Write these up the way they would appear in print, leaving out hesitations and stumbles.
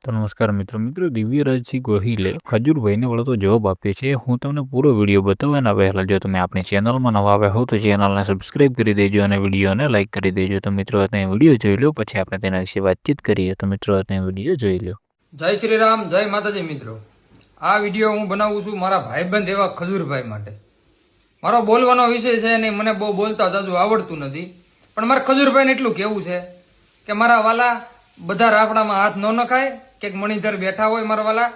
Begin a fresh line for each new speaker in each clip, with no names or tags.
તો નમસ્કાર મિત્રો દિવ્યરાજસિંહ ગોહિલે ખજૂરભાઈને વળતો જવાબ આપ્યો છે. હું તમને પૂરો વિડીયો બતાવવાના પહેલા જો તમે આપણી ચેનલમાં નવા આવ્યા હો તો ચેનલને સબસ્ક્રાઇબ કરી દેજો અને વિડીયોને લાઇક કરી દેજો. તો મિત્રો અત્યારે વિડીયો જોઈ લો, પછી આપણે તેના વિશે વાતચીત કરીએ. તો મિત્રો અત્યારે વિડીયો જોઈ લો.
જય શ્રી રામ, જય માતાજી. મિત્રો, આ વિડીયો હું બનાવું છું મારા ભાઈબંધ એવા ખજૂરભાઈ માટે. મારો બોલવાનો વિષય છે નહીં, મને બહુ બોલતા જાજુ આવડતું નથી, પણ મારા ખજૂરભાઈને એટલું કહેવું છે કે મારા વાલા બધા રાફડામાં હાથ ન નખાય. કે મણિધર બેઠા હોય મારા વાલા,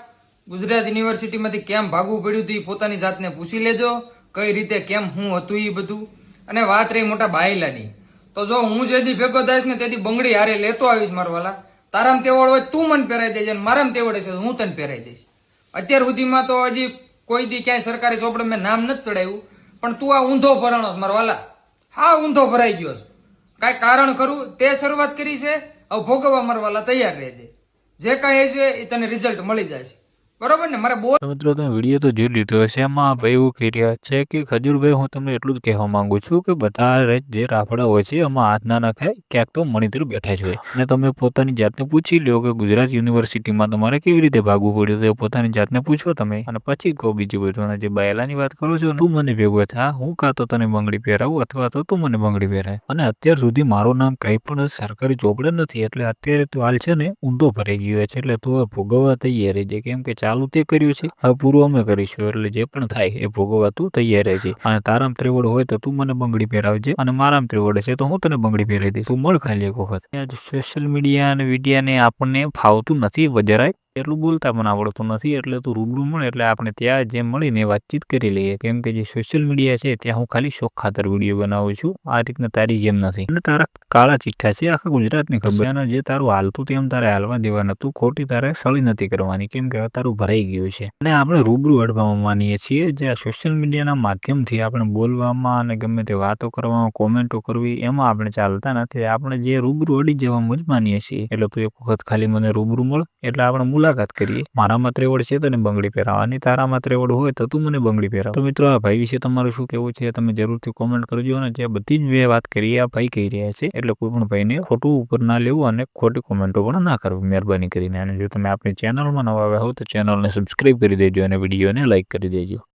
ગુજરાત યુનિવર્સિટીમાંથી કેમ ભાગવું પડ્યું હતું એ પોતાની જાતને પૂછી લેજો, કઈ રીતે કેમ હું હતું એ બધું. અને વાત રહી મોટા બાયલાની, તો જો હું જેથી ભેગો થઈશ ને તેથી બંગડી હારે લેતો આવીશ મારા વાલા. તારામાં તેવડ હોય તું મને પહેરાઈ દેજે, મારામાં તેવડે છે હું તને પહેરાઈ દઈશ. અત્યાર સુધીમાં તો હજી કોઈ દી ક્યાંય સરકારી ચોપડે મેં નામ નથી ચડાવ્યું, પણ તું આ ઊંધો ભરાણો મારા વાલા, હા ઊંધો ભરાઈ ગયો છે. કાંઈ કારણ ખરું તે શરૂઆત કરી છે, હવે ભોગવવા મારા વાલા તૈયાર રહેજે. જે કાંઈ છે એ તને રિઝલ્ટ મળી જાય છે, બરોબર ને? મારે બોલ.
મિત્રો તમે વિડીયો તો જોઈ લીધો હશે. એમાં ભાઈ એવું કહી રહ્યા છે કે ખજૂરભાઈ, હું તમને એટલું જ કહેવા માંગુ છું કે બધા જે રાફડા હોય છે એમાં હાથ ના નખાય, ક્યાંક તો મણિધર બેઠા જ હોય. અને તમે પોતાની જાતને પૂછી લો કે ગુજરાત યુનિવર્સિટીમાં તમારે કેવી રીતે ભાગવું પડ્યું, તો પોતાની જાતને પૂછો તમે, અને પછી કહો બીજું બધું. અને જે બાયલાની વાત કરો છો, તું મને ભેગો થા, હું કાં તો તને બંગડી પહેરાવું અથવા તો તું મને બંગડી પહેરાય. અને અત્યાર સુધી મારું નામ કંઈ પણ સરકારી ચોપડે નથી, એટલે અત્યારે તો હાલ છે ને ઊંધો ભરાઈ ગયો છે. એટલે તું ભોગવવા તૈયાર રહેજે, કેમ કે ચાલુ તે કર્યું છે, હવે પૂરું અમે કરીશું. એટલે જે પણ થાય એ ભોગવવા તું તૈયાર રહેજે. અને તારામ ત્રેવડ હોય તો તું મને બંગડી પહેરાવજે, અને મારામ ત્રેવડ છે તો હું તને બંગડી પહેરાવી દઈશ. તું મળ ખાલી એક વખત. સોશિયલ મીડિયા અને મીડિયાને આપણને ફાવતું નથી જરાય, એટલું બોલતા પણ આવડતું નથી. એટલે તું રૂબરૂ મળે એટલે આપણે ત્યાં જેમ મળીને વાતચીત કરી લઈએ. કેમ કે જે સોશિયલ મીડિયા છે ત્યાં હું ખાલી શોખ ખાતર વિડીયો બનાવું છું, આ રીતના તારી જેમ નથી. અને તારા કાળા ચિઠ્ઠા છે આખા ગુજરાતની ખબર, અને જે તારું હાલતું તેમ તારે હાલવા દેવાનું હતું. ખોટી તારે સળી નથી કરવાની, કેમ કે તારું ભરાઈ ગયું છે. અને આપણે રૂબરૂ અડવામાં માનીએ છીએ. જે આ સોશિયલ મીડિયાના માધ્યમથી આપણે બોલવામાં અને ગમે તે વાતો કરવામાં, કોમેન્ટો કરવી, એમાં આપણે ચાલતા નથી. આપણે જે રૂબરૂ અડી જવામાં જ માનીએ છીએ. એટલે તું એક વખત ખાલી મને રૂબરૂ મળ, એટલે આપણે મુલાકાત કરીએ. મારામાં ત્રેવડ છે તને બંગડી પહેરાવાની, તારામાં ત્રેવડ હોય તો તું મને બંગડી પહેરાવ. તો મિત્રો, આ ભાઈ વિશે તમારું શું કહેવું છે તમે જરૂરથી કોમેન્ટ કરજો. અને જે બધી જ મેં વાત કરી આ ભાઈ કહી રહ્યા છે, એટલે કોઈ પણ ભાઈને ખોટું ઉપર ના લેવું અને ખોટી કોમેન્ટો પણ ના કરવી મહેરબાની કરીને. અને જો તમે આપણી ચેનલમાં નવા આવ્યા હો તો ચેનલને સબસ્ક્રાઇબ કરી દેજો અને વિડીયોને લાઇક કરી દેજો.